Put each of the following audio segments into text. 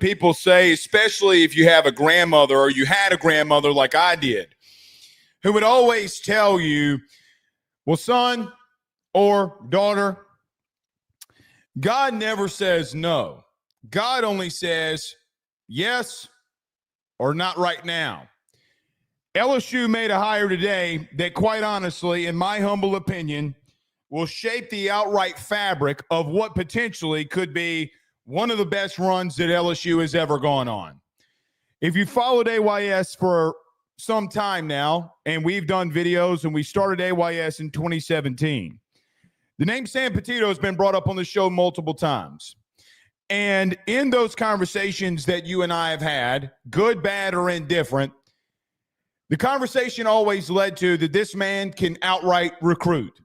people say, especially if you have a grandmother or you had a grandmother like I did, who would always tell you, well, son or daughter, God never says no. God only says yes or not right now. LSU made a hire today that, quite honestly, in my humble opinion, will shape the outright fabric of what potentially could be one of the best runs that LSU has ever gone on. If you followed AYS for some time now, and we've done videos, and we started AYS in 2017, the name Sam Petitto has been brought up on the show multiple times. And in those conversations that you and I have had, good, bad, or indifferent, the conversation always led to that this man can outright recruit,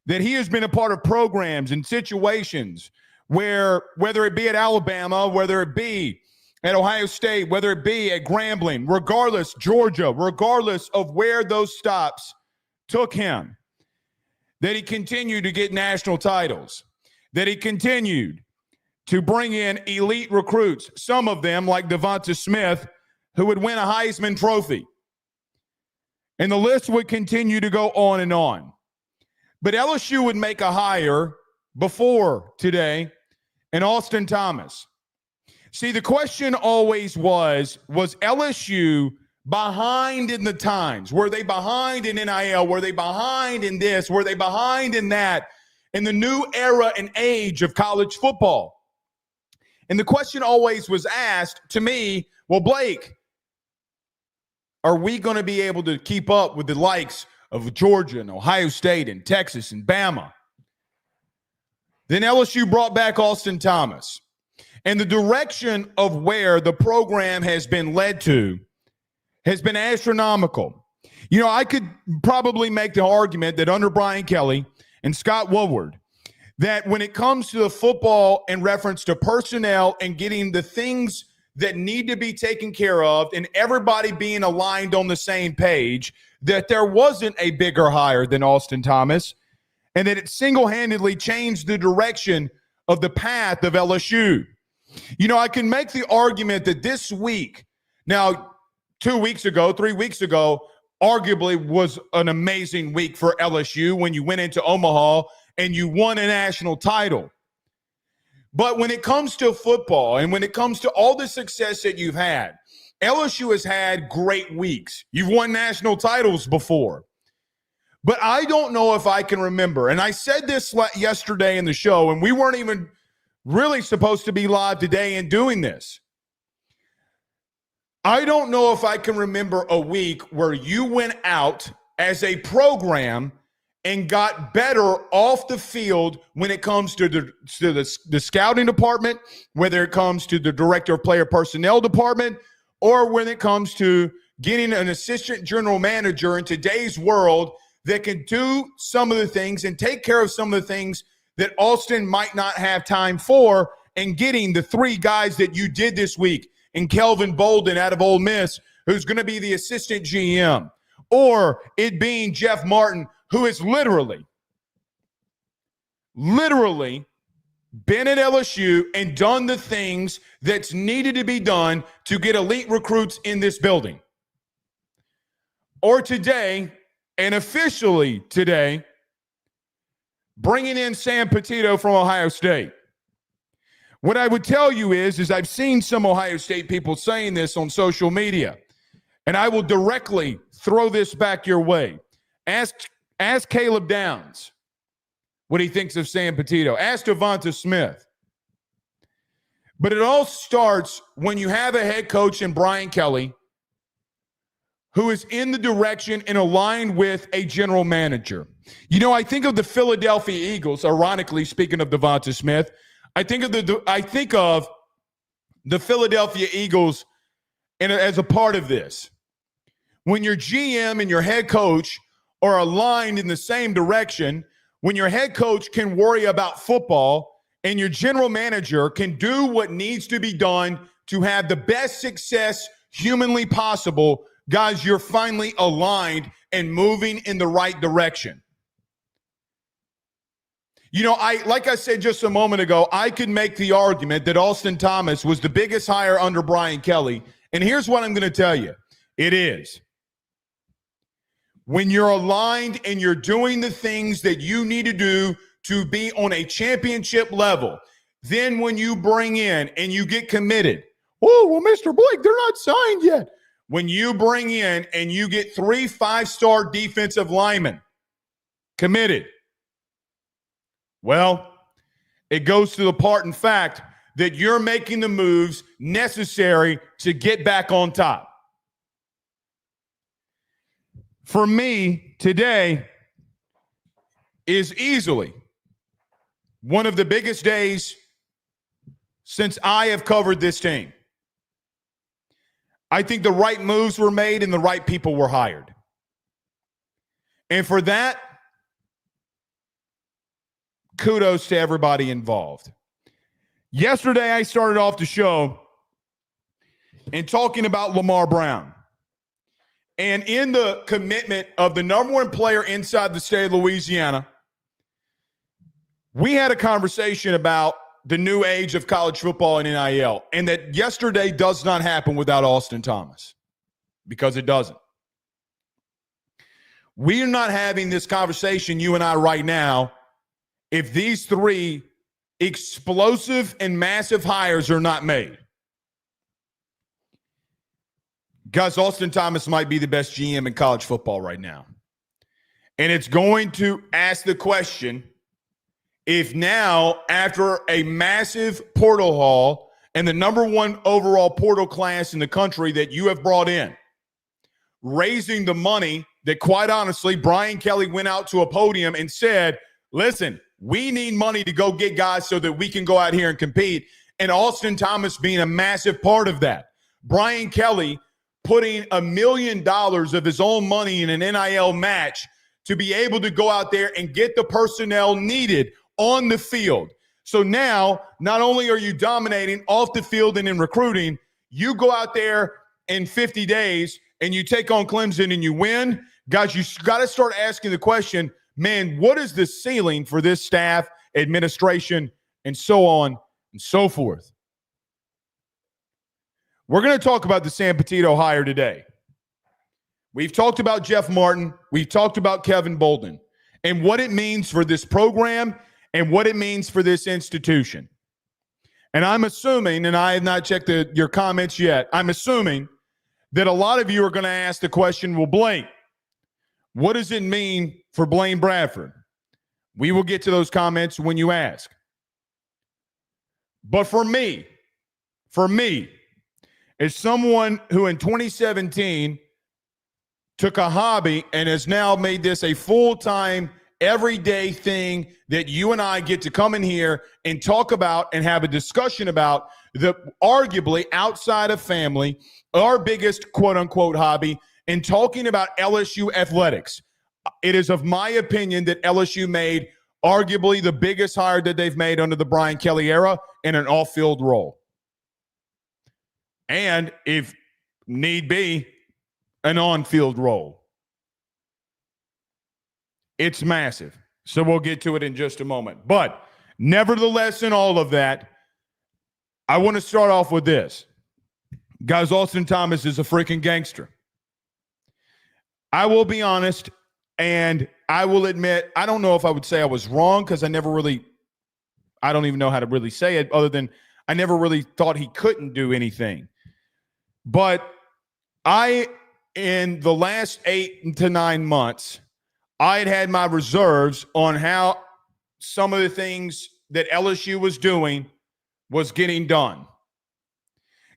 that he has been a part of programs and situations where, whether it be at Alabama, whether it be at Ohio State, whether it be at Grambling, regardless, Georgia, regardless of where those stops took him, that he continued to get national titles, that he continued to bring in elite recruits, some of them like Devonta Smith, who would win a Heisman Trophy. And the list would continue to go on and on. But LSU would make a hire before today in Austin Thomas. See, the question always was LSU behind in the times? Were they behind in NIL? Were they behind in this? Were they behind in that? In the new era and age of college football? And the question always was asked to me, well, Blake, are we going to be able to keep up with the likes of Georgia and Ohio State and Texas and Bama? Then LSU brought back Austin Thomas. And the direction of where the program has been led to has been astronomical. You know, I could probably make the argument that under Brian Kelly and Scott Woodward, that when it comes to the football in reference to personnel and getting the things that need to be taken care of and everybody being aligned on the same page, that there wasn't a bigger hire than Austin Thomas, and that it single-handedly changed the direction of the path of LSU. You know, I can make the argument that this week, now 2 weeks ago, 3 weeks ago, arguably was an amazing week for LSU when you went into Omaha and you won a national title. But when it comes to football and when it comes to all the success that you've had, LSU has had great weeks. You've won national titles before. But I don't know if I can remember, and I said this yesterday in the show, and we weren't even really supposed to be live today and doing this. I don't know if I can remember a week where you went out as a program and got better off the field when it comes to the scouting department, whether it comes to the director of player personnel department, or when it comes to getting an assistant general manager in today's world that can do some of the things and take care of some of the things that Austin might not have time for, and getting the three guys that you did this week, and Kelvin Bolden out of Ole Miss, who's going to be the assistant GM, or it being Jeff Martin, who has literally been at LSU and done the things that's needed to be done to get elite recruits in this building. Or today, and officially today, bringing in Sam Petitto from Ohio State. What I would tell you is I've seen some Ohio State people saying this on social media, and I will directly throw this back your way. Ask Caleb Downs what he thinks of Sam Petitto. Ask Devonta Smith. But it all starts when you have a head coach in Brian Kelly who is in the direction and aligned with a general manager. You know, I think of the Philadelphia Eagles, ironically, speaking of Devonta Smith, I think of the Philadelphia Eagles as a part of this. When your GM and your head coach are aligned in the same direction, when your head coach can worry about football and your general manager can do what needs to be done to have the best success humanly possible, guys, you're finally aligned and moving in the right direction. Like I said just a moment ago, I could make the argument that Austin Thomas was the biggest hire under Brian Kelly. And here's what I'm going to tell you. It is. When you're aligned and you're doing the things that you need to do to be on a championship level, then when you bring in and you get committed, oh, well, Mr. Blake, they're not signed yet. When you bring in and you get 3 5-star defensive linemen committed, well, it goes to the part, in fact, that you're making the moves necessary to get back on top. For me, today is easily one of the biggest days since I have covered this team. I think the right moves were made and the right people were hired. And for that, kudos to everybody involved. Yesterday, I started off the show in talking about Lamar Brown. And in the commitment of the number one player inside the state of Louisiana, we had a conversation about the new age of college football and NIL, and that yesterday does not happen without Austin Thomas, because it doesn't. We're not having this conversation, you and I, right now, if these 3 explosive and massive hires are not made. Guys, Austin Thomas might be the best GM in college football right now. And it's going to ask the question, if now, after a massive portal haul and the number 1 overall portal class in the country that you have brought in, raising the money that, quite honestly, Brian Kelly went out to a podium and said, listen, we need money to go get guys so that we can go out here and compete. And Austin Thomas being a massive part of that. Brian Kelly putting $1 million of his own money in an NIL match to be able to go out there and get the personnel needed on the field. So now, not only are you dominating off the field and in recruiting, you go out there in 50 days and you take on Clemson and you win. Guys, you got to start asking the question, man, what is the ceiling for this staff, administration, and so on and so forth? We're going to talk about the Sam Petitto hire today. We've talked about Jeff Martin. We've talked about Kevin Bolden and what it means for this program and what it means for this institution. And I'm assuming, and I have not checked your comments yet, I'm assuming that a lot of you are going to ask the question, well, Blake, what does it mean for Blaine Bradford? We will get to those comments when you ask. But for me, as someone who in 2017 took a hobby and has now made this a full-time, everyday thing that you and I get to come in here and talk about and have a discussion about, the arguably outside of family, our biggest quote-unquote hobby, and talking about LSU athletics. It is of my opinion that LSU made arguably the biggest hire that they've made under the Brian Kelly era in an off-field role. And if need be, an on-field role. It's massive. So we'll get to it in just a moment. But nevertheless, in all of that, I want to start off with this. Guys, Austin Thomas is a freaking gangster. I will be honest, and I will admit, I don't know if I would say I was wrong, because I don't even know how to really say it, other than I never really thought he couldn't do anything. But in the last 8 to 9 months, I had my reserves on how some of the things that LSU was doing was getting done.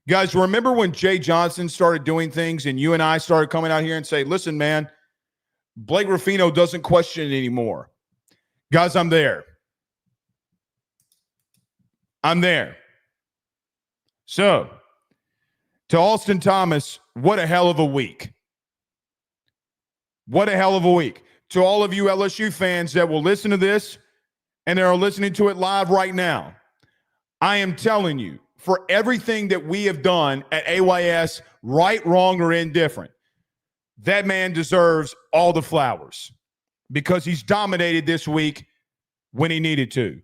Guys, remember when Jay Johnson started doing things and you and I started coming out here and say, listen, man, Blake Ruffino doesn't question it anymore. Guys, I'm there. So, to Austin Thomas, what a hell of a week. What a hell of a week. To all of you LSU fans that will listen to this and that are listening to it live right now, I am telling you, for everything that we have done at AYS, right, wrong, or indifferent, that man deserves all the flowers, because he's dominated this week when he needed to.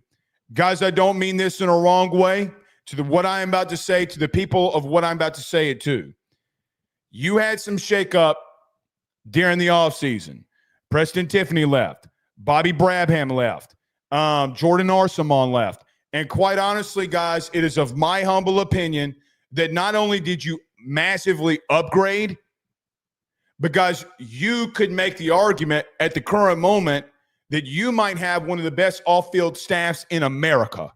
Guys, I don't mean this in a wrong way. What I am about to say, to the people of what I'm about to say it to. You had some shakeup during the offseason. Preston Tiffany left. Bobby Brabham left. Jordan Arsamon left. And quite honestly, guys, it is of my humble opinion that not only did you massively upgrade, but guys, you could make the argument at the current moment that you might have one of the best off-field staffs in America.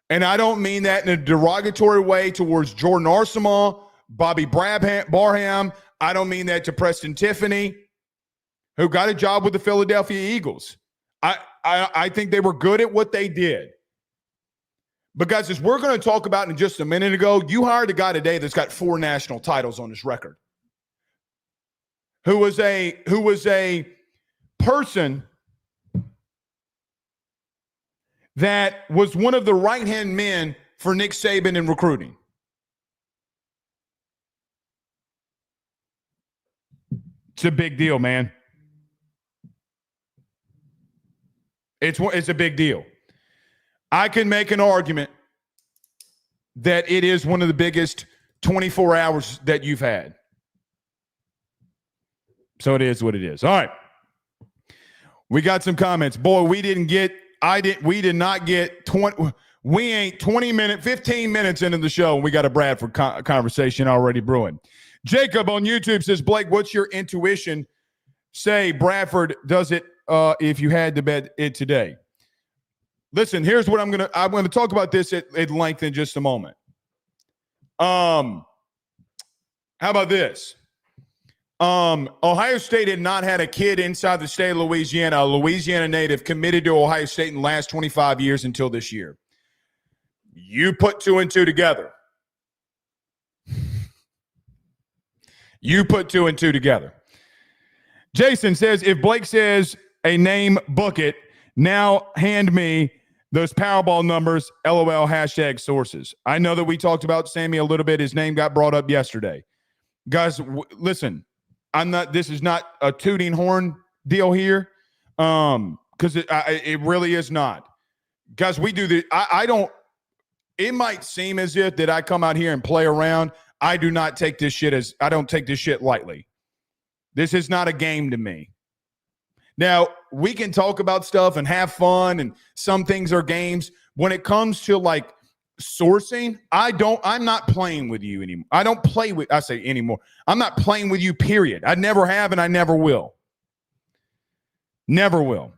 And I don't mean that in a derogatory way towards Jordan Arsamon, Bobby Barham. I don't mean that to Preston Tiffany, who got a job with the Philadelphia Eagles. I think they were good at what they did. But guys, as we're going to talk about in just a minute ago, you hired a guy today that's got 4 national titles on his record, who was a person that was one of the right-hand men for Nick Saban in recruiting. It's a big deal, man. It's a big deal. I can make an argument that it is one of the biggest 24 hours that you've had. So it is what it is. All right. We got some comments. Boy, we did not get 20. We ain't 15 minutes into the show, and we got a Bradford conversation already brewing. Jacob on YouTube says, Blake, what's your intuition say Bradford does it if you had to bet it today? Listen, here's what I'm going to talk about this at length in just a moment. How about this? Ohio State had not had a kid inside the state of Louisiana, a Louisiana native, committed to Ohio State in the last 25 years until this year. You put 2 and 2 together. Jason says, if Blake says a name, book it. Now hand me those Powerball numbers, LOL, hashtag sources. I know that we talked about Sammy a little bit. His name got brought up yesterday. Guys, listen. This is not a tooting horn deal here, because it really is not. Guys, we do the. It might seem as if that I come out here and play around. I don't take this shit lightly. This is not a game to me. Now, we can talk about stuff and have fun, and some things are games. When it comes to like sourcing, I'm not playing with you anymore. I I'm not playing with you, period. I never have, and I never will. Never will.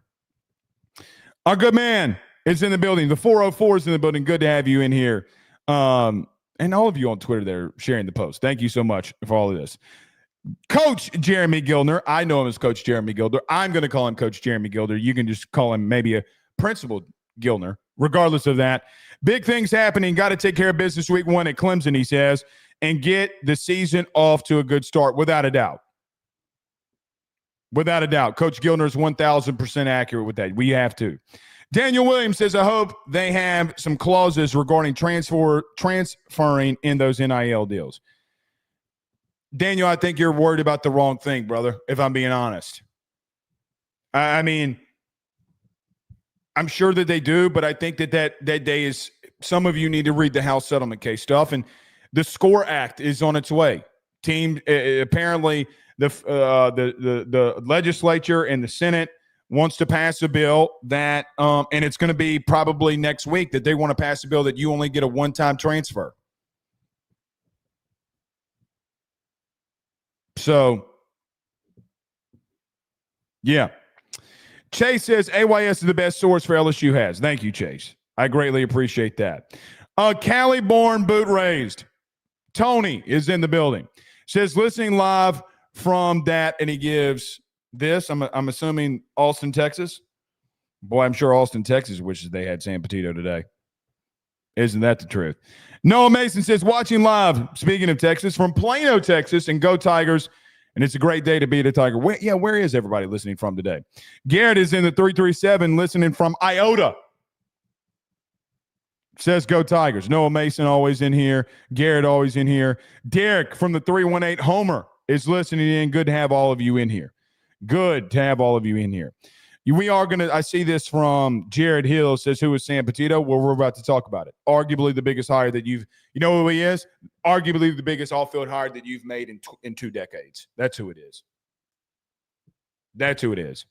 Our good man is in the building. The 404 is in the building. Good to have you in here. And all of you on Twitter there sharing the post. Thank you so much for all of this. Coach Jeremy Gildner. I know him as Coach Jeremy Gildner. I'm going to call him Coach Jeremy Gildner. You can just call him maybe a Principal Gildner. Regardless of that, big things happening. Got to take care of business week 1 at Clemson, he says, and get the season off to a good start, without a doubt. Without a doubt. Coach Gildner is 1,000% accurate with that. We have to. Daniel Williams says, I hope they have some clauses regarding transferring in those NIL deals. Daniel, I think you're worried about the wrong thing, brother, if I'm being honest. I mean, I'm sure that they do, but I think that day is – some of you need to read the House settlement case stuff, and the SCORE Act is on its way. Apparently the legislature and the Senate wants to pass a bill that and it's going to be probably next week that they want to pass a bill that you only get a one-time transfer. So, yeah. Chase says AYS is the best source for LSU has. Thank you, Chase. I greatly appreciate that. Cali-born boot raised. Tony is in the building. Says listening live from that, and he gives this. I'm assuming Austin, Texas. Boy, I'm sure Austin, Texas wishes they had Sam Patito today. Isn't that the truth? Noah Mason says watching live, speaking of Texas, from Plano, Texas, and go Tigers. And it's a great day to be a Tiger. Where is everybody listening from today? Garrett is in the 337 listening from Iota. Says go Tigers. Noah Mason always in here. Garrett always in here. Derek from the 318 Homer is listening in. Good to have all of you in here. Good to have all of you in here. We are going to, I see this from Jared Hill, says, who is Sam Petitto? Well, we're about to talk about it. Arguably the biggest hire that you know who he is? Arguably the biggest off-field hire that you've made in 2 decades. That's who it is. That's who it is.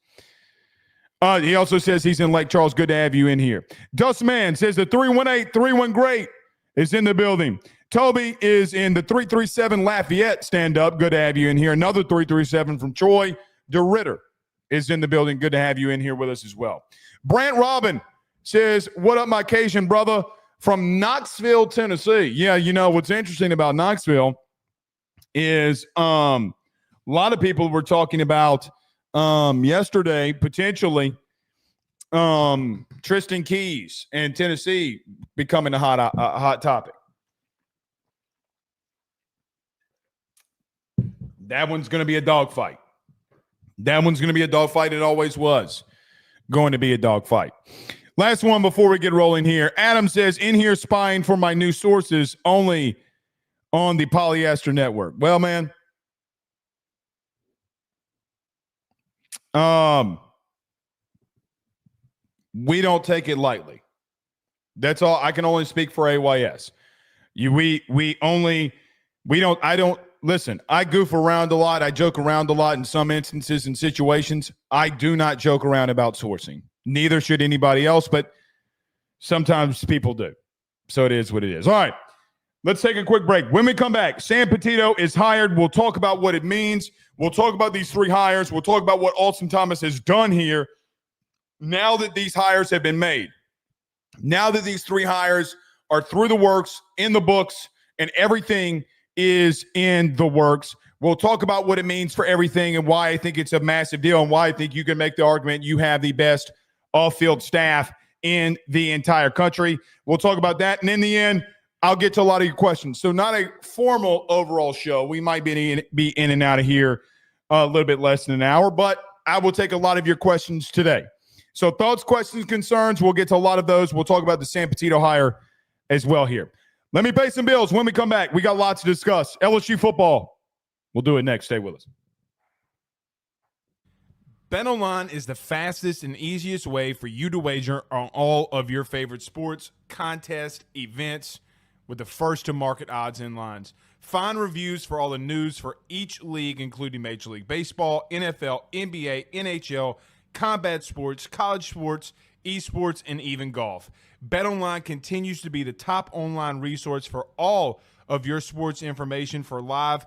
He also says he's in Lake Charles. Good to have you in here. Dustman says the 318-31 great is in the building. Toby is in the 337 Lafayette stand-up. Good to have you in here. Another 337 from Troy. DeRitter is in the building. Good to have you in here with us as well. Brant Robin says, what up, my Cajun brother from Knoxville, Tennessee. Yeah, you know, what's interesting about Knoxville is a lot of people were talking about yesterday, potentially, Tristan Keys and Tennessee becoming a hot topic. That one's going to be a dogfight. That one's going to be a dogfight. It always was going to be a dogfight. Last one before we get rolling here. Adam says, in here spying for my new sources only on the Polyester Network. Well, man, we don't take it lightly. That's all. I can only speak for AYS. Listen, I goof around a lot. I joke around a lot in some instances and situations. I do not joke around about sourcing. Neither should anybody else, but sometimes people do. So it is what it is. All right, let's take a quick break. When we come back, Sam Petitto is hired. We'll talk about what it means. We'll talk about these 3 hires. We'll talk about what Austin Thomas has done here now that these hires have been made. Now that these 3 hires are through the works, in the books, and everything is in the works. We'll talk about what it means for everything and why I think it's a massive deal and why I think you can make the argument you have the best off-field staff in the entire country. We'll talk about that. And in the end, I'll get to a lot of your questions. So not a formal overall show. We might be in and out of here a little bit less than an hour, but I will take a lot of your questions today. So thoughts, questions, concerns, we'll get to a lot of those. We'll talk about the Sam Petitto hire as well here. Let me pay some bills. When we come back, we got lots to discuss. LSU football. We'll do it next. Stay with us. BetOnline is the fastest and easiest way for you to wager on all of your favorite sports, contests, events with the first-to-market odds and lines. Find reviews for all the news for each league, including Major League Baseball, NFL, NBA, NHL, combat sports, college sports, esports, and even golf. BetOnline continues to be the top online resource for all of your sports information for live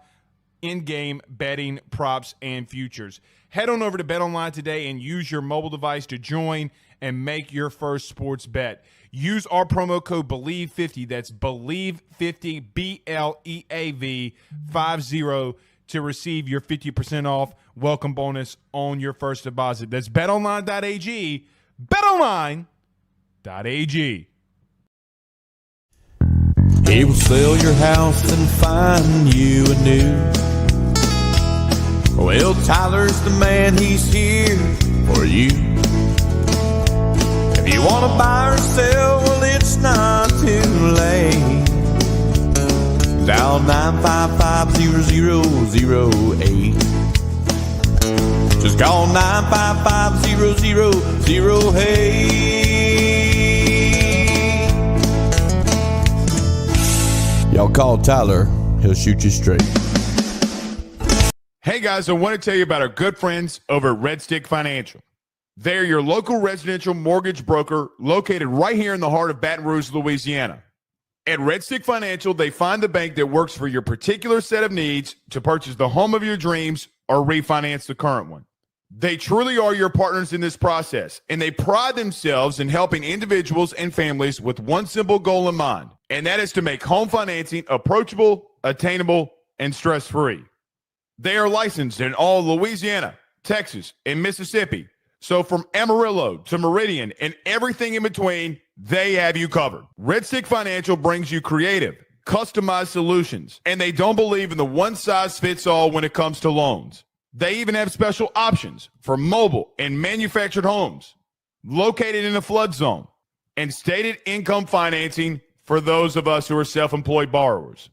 in-game betting, props, and futures. Head on over to BetOnline today and use your mobile device to join and make your first sports bet. Use our promo code BELIEVE50, that's BELIEVE50, BLEAV 50, to receive your 50% off welcome bonus on your first deposit. That's betonline.ag, betonline.ag. He will sell your house and find you a new. Well, Tyler's the man, he's here for you. If you want to buy or sell, well, it's not too late. Dial 955-0008. Just call 955-0008. Y'all call Tyler, he'll shoot you straight. Hey guys, I want to tell you about our good friends over at Red Stick Financial. They're your local residential mortgage broker located right here in the heart of Baton Rouge, Louisiana. At Red Stick Financial, they find the bank that works for your particular set of needs to purchase the home of your dreams or refinance the current one. They truly are your partners in this process, and they pride themselves in helping individuals and families with one simple goal in mind, and that is to make home financing approachable, attainable, and stress-free. They are licensed in all Louisiana, Texas, and Mississippi. So from Amarillo to Meridian and everything in between, they have you covered. Red Stick Financial brings you creative, customized solutions, and they don't believe in the one-size-fits-all when it comes to loans. They even have special options for mobile and manufactured homes located in a flood zone and stated income financing for those of us who are self-employed borrowers.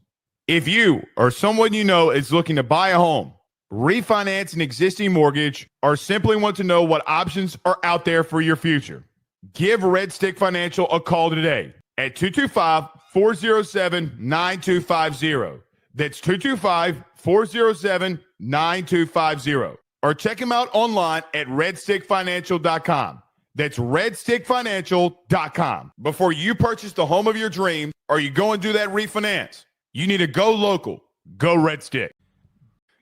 If you or someone you know is looking to buy a home, refinance an existing mortgage, or simply want to know what options are out there for your future. Give Red Stick Financial a call today at 225-407-9250. That's 225-407-9250. Or check him out online at redstickfinancial.com. That's redstickfinancial.com. Before you purchase the home of your dreams or you go and do that refinance, you need to go local. Go Red Stick.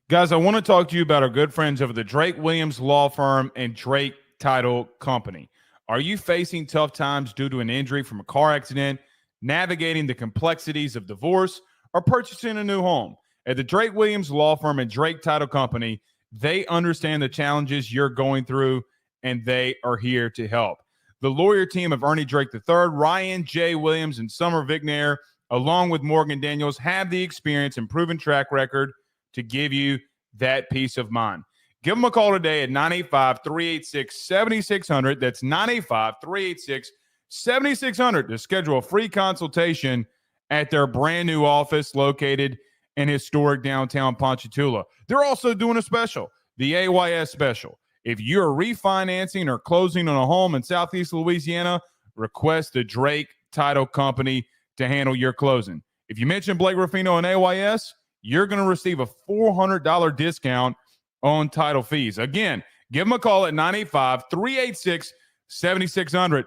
Guys, I want to talk to you about our good friends over the Drake Williams Law Firm and Drake Title Company. Are you facing tough times due to an injury from a car accident, navigating the complexities of divorce, or purchasing a new home? At the Drake Williams Law Firm and Drake Title Company, they understand the challenges you're going through, and they are here to help. The lawyer team of Ernie Drake III, Ryan J. Williams, and Summer Vignair, along with Morgan Daniels, have the experience and proven track record to give you that peace of mind. Give them a call today at 985-386-7600. That's 985-386-7600 to schedule a free consultation at their brand new office located in historic downtown Ponchatoula. They're also doing a special, the AYS special. If you're refinancing or closing on a home in Southeast Louisiana, request the Drake Title Company to handle your closing. If you mention Blake Ruffino and AYS, you're going to receive a $400 discount on title fees. Again, give them a call at 985-386-7600.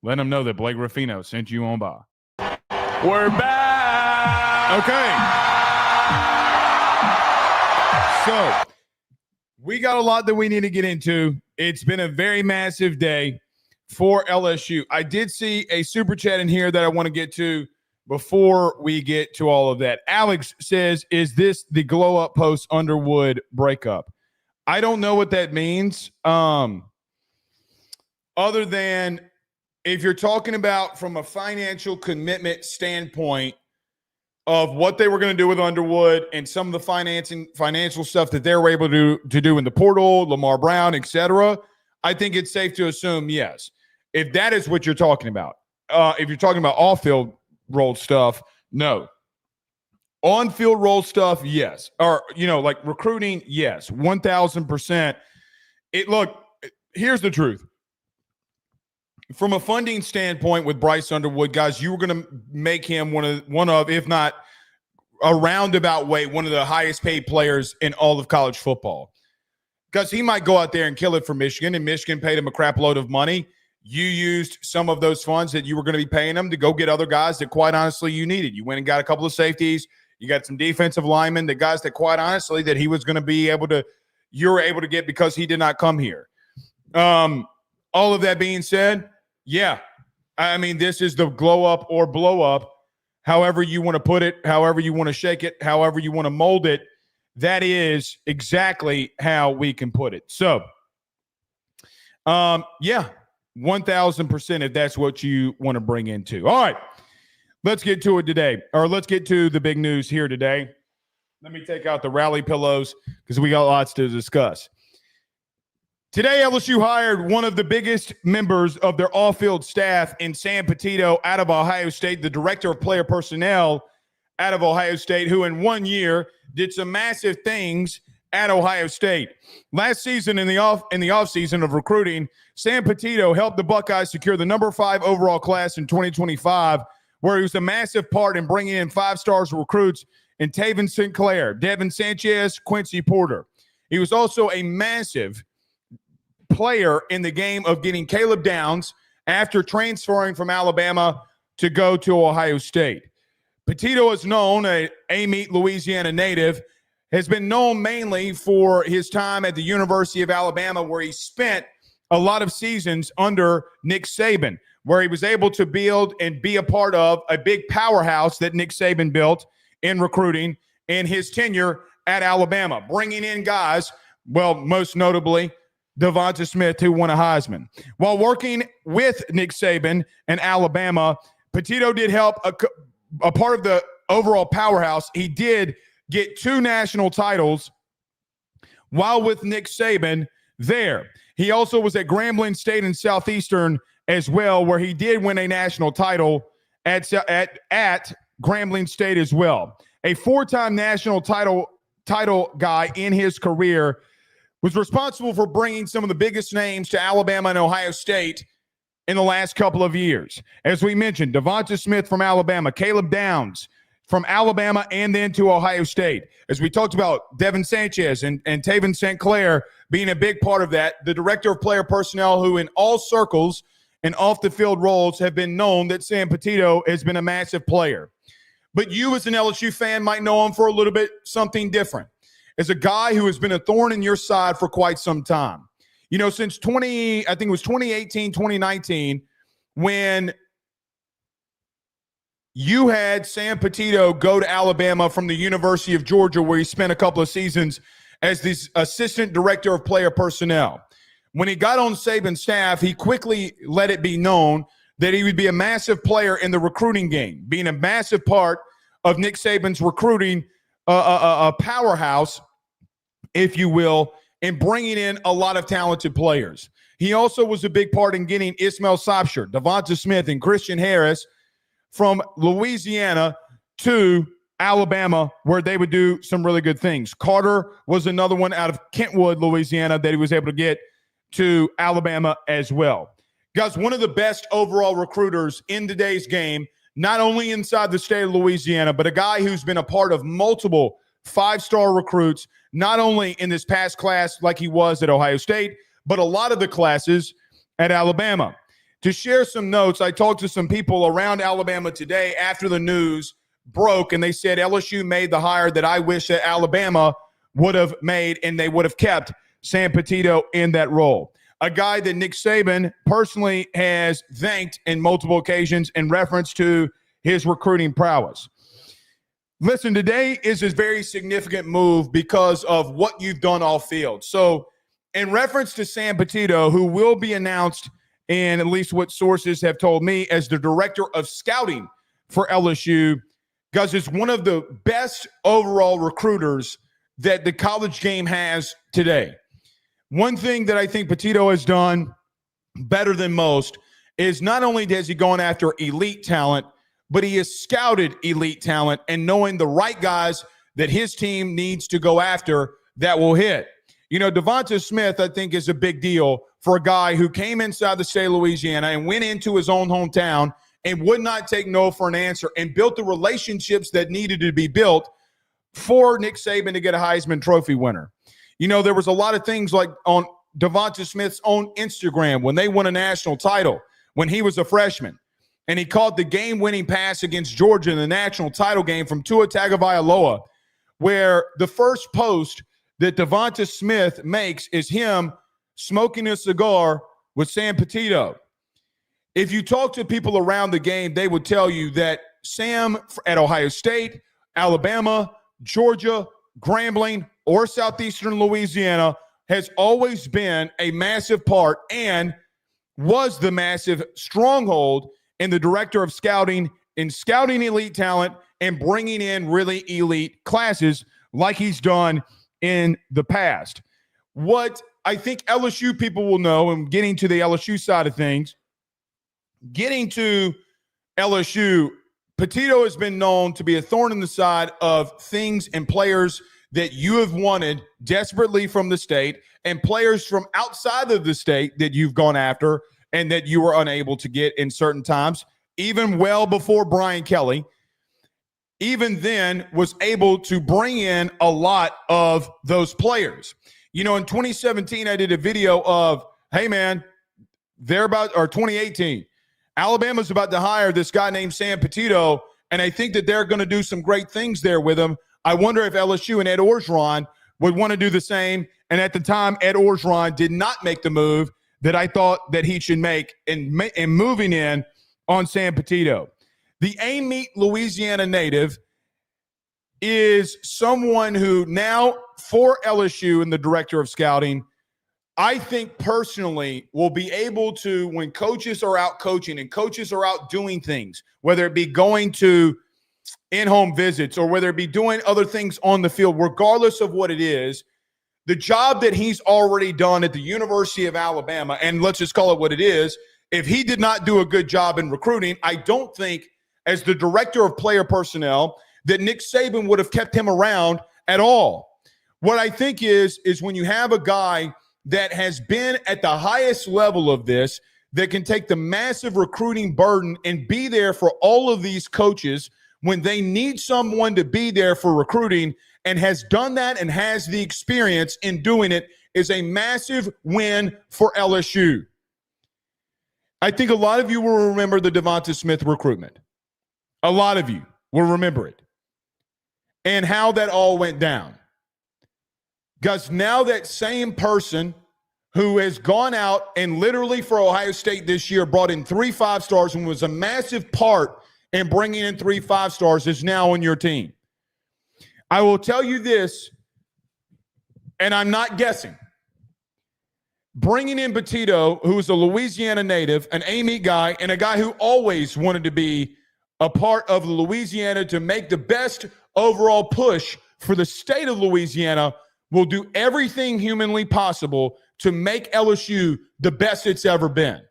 Let them know that Blake Ruffino sent you on by. We're back. Okay. So we got a lot that we need to get into. It's been a very massive day for LSU. I did see a super chat in here that I want to get to before we get to all of that. Alex says, is this the glow up Post-Underwood breakup? I don't know what that means. Other than if you're talking about from a financial commitment standpoint of what they were going to do with Underwood and some of the financial stuff that they were able to do in the portal, Lamar Brown, etc., I think it's safe to assume yes. If that is what you're talking about, if you're talking about off-field role stuff, no. On-field role stuff, yes. Or, like recruiting, yes. 1,000%. Look, here's the truth. From a funding standpoint with Bryce Underwood, guys, you were going to make him one of, if not a roundabout way, one of the highest paid players in all of college football. Because he might go out there and kill it for Michigan, and Michigan paid him a crap load of money. You used some of those funds that you were going to be paying him to go get other guys that, quite honestly, you needed. You went and got a couple of safeties. You got some defensive linemen, the guys that, quite honestly, that he was going to be able to – you were able to get because he did not come here. All of that being said, yeah, I mean, this is the glow up or blow up, however you want to put it, however you want to shake it, however you want to mold it. That is exactly how we can put it. So, yeah. 1,000% if that's what you want to bring into. All right, let's get to it today, or let's get to the big news here today. Let me take out the rally pillows because we got lots to discuss. Today, LSU hired one of the biggest members of their off-field staff in Sam Petitto out of Ohio State, the director of player personnel out of Ohio State, who in 1 year did some massive things at Ohio State. Last season in the offseason of recruiting, Sam Patito helped the Buckeyes secure the number 5 overall class in 2025, where he was a massive part in bringing in 5-star recruits in Taven Sinclair, Devin Sanchez, Quincy Porter. He was also a massive player in the game of getting Caleb Downs after transferring from Alabama to go to Ohio State. Petitto is known, a Amite, Louisiana native, has been known mainly for his time at the University of Alabama, where he spent a lot of seasons under Nick Saban, where he was able to build and be a part of a big powerhouse that Nick Saban built in recruiting in his tenure at Alabama, bringing in guys, well, most notably, Devonta Smith, who won a Heisman. While working with Nick Saban and Alabama, Petitto did help a part of the overall powerhouse. He did get 2 national titles while with Nick Saban there. He also was at Grambling State in Southeastern as well, where he did win a national title at Grambling State as well. A 4-time national title title guy in his career, was responsible for bringing some of the biggest names to Alabama and Ohio State in the last couple of years. As we mentioned, Devonta Smith from Alabama, Caleb Downs from Alabama and then to Ohio State. As we talked about, Devin Sanchez and Taven St. Clair being a big part of that, the director of player personnel who in all circles and off-the-field roles have been known that Sam Petitto has been a massive player. But you as an LSU fan might know him for a little bit something different. As a guy who has been a thorn in your side for quite some time. You know, since 2018, 2019, when you had Sam Petitto go to Alabama from the University of Georgia, where he spent a couple of seasons as the assistant director of player personnel. When he got on Saban's staff, he quickly let it be known that he would be a massive player in the recruiting game, being a massive part of Nick Saban's recruiting a powerhouse, if you will, and bringing in a lot of talented players. He also was a big part in getting Ismail Sobcher, Devonta Smith, and Christian Harris from Louisiana to Alabama, where they would do some really good things. Carter was another one out of Kentwood, Louisiana, that he was able to get to Alabama as well. Guys, one of the best overall recruiters in today's game, not only inside the state of Louisiana, but a guy who's been a part of multiple five-star recruits, not only in this past class like he was at Ohio State, but a lot of the classes at Alabama. To share some notes, I talked to some people around Alabama today after the news broke, and they said LSU made the hire that I wish that Alabama would have made, and they would have kept Sam Petitto in that role. A guy that Nick Saban personally has thanked in multiple occasions in reference to his recruiting prowess. Listen, today is a very significant move because of what you've done off field. So in reference to Sam Petitto, who will be announced, and at least what sources have told me, as the director of scouting for LSU, guys, is one of the best overall recruiters that the college game has today. One thing that I think Petitto has done better than most is not only has he gone after elite talent, but he has scouted elite talent and knowing the right guys that his team needs to go after that will hit. You know, Devonta Smith, I think, is a big deal for a guy who came inside the state of Louisiana and went into his own hometown and would not take no for an answer and built the relationships that needed to be built for Nick Saban to get a Heisman Trophy winner. You know, there was a lot of things like on Devonta Smith's own Instagram when they won a national title when he was a freshman. And he caught the game-winning pass against Georgia in the national title game from Tua Tagovailoa, where the first post that Devonta Smith makes is him smoking a cigar with Sam Petitto. If you talk to people around the game, they would tell you that Sam at Ohio State, Alabama, Georgia, Grambling, or Southeastern Louisiana has always been a massive part and was the massive stronghold in the director of scouting, in scouting elite talent and bringing in really elite classes like he's done in the past. What I think LSU people will know, and getting to the LSU side of things, getting to LSU, Petitto has been known to be a thorn in the side of things and players that you have wanted desperately from the state and players from outside of the state that you've gone after and that you were unable to get in certain times, even well before Brian Kelly, even then was able to bring in a lot of those players. You know, in 2017, I did a video of, hey, man, they're about, or 2018, Alabama's about to hire this guy named Sam Petitto, and I think that they're going to do some great things there with him. I wonder if LSU and Ed Orgeron would want to do the same. And at the time, Ed Orgeron did not make the move that I thought that he should make in moving in on Sam Petitto. The Amite, Louisiana native is someone who now, for LSU and the director of scouting, I think personally will be able to, when coaches are out coaching and coaches are out doing things, whether it be going to in-home visits or whether it be doing other things on the field, regardless of what it is, the job that he's already done at the University of Alabama, and let's just call it what it is, if he did not do a good job in recruiting, I don't think as the director of player personnel that Nick Saban would have kept him around at all. What I think is when you have a guy that has been at the highest level of this, that can take the massive recruiting burden and be there for all of these coaches when they need someone to be there for recruiting, and has done that and has the experience in doing it, is a massive win for LSU. I think a lot of you will remember the Devonta Smith recruitment. A lot of you will remember it and how that all went down. Because now that same person who has gone out and literally for Ohio State this year brought in 3 5-stars and was a massive part in bringing in 3 5-stars is now on your team. I will tell you this, and I'm not guessing. Bringing in Petitto, who is a Louisiana native, an Amy guy, and a guy who always wanted to be a part of Louisiana to make the best overall push for the state of Louisiana, will do everything humanly possible to make LSU the best it's ever been.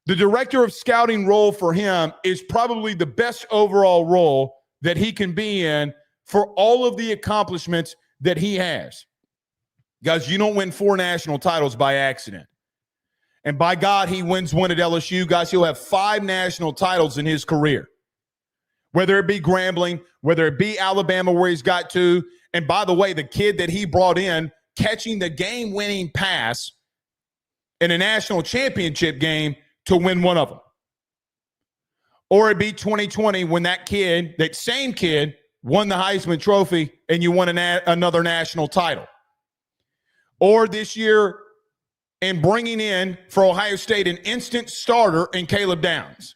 The director of scouting role for him is probably the best overall role that he can be in for all of the accomplishments that he has. Guys, you don't win 4 national titles by accident. And by God, he wins one at LSU. Guys, he'll have 5 national titles in his career. Whether it be Grambling, whether it be Alabama where he's got to. And by the way, the kid that he brought in, catching the game-winning pass in a national championship game to win one of them. Or it be 2020 when that kid, that same kid, won the Heisman Trophy and you won another national title. Or this year in bringing in for Ohio State an instant starter in Caleb Downs.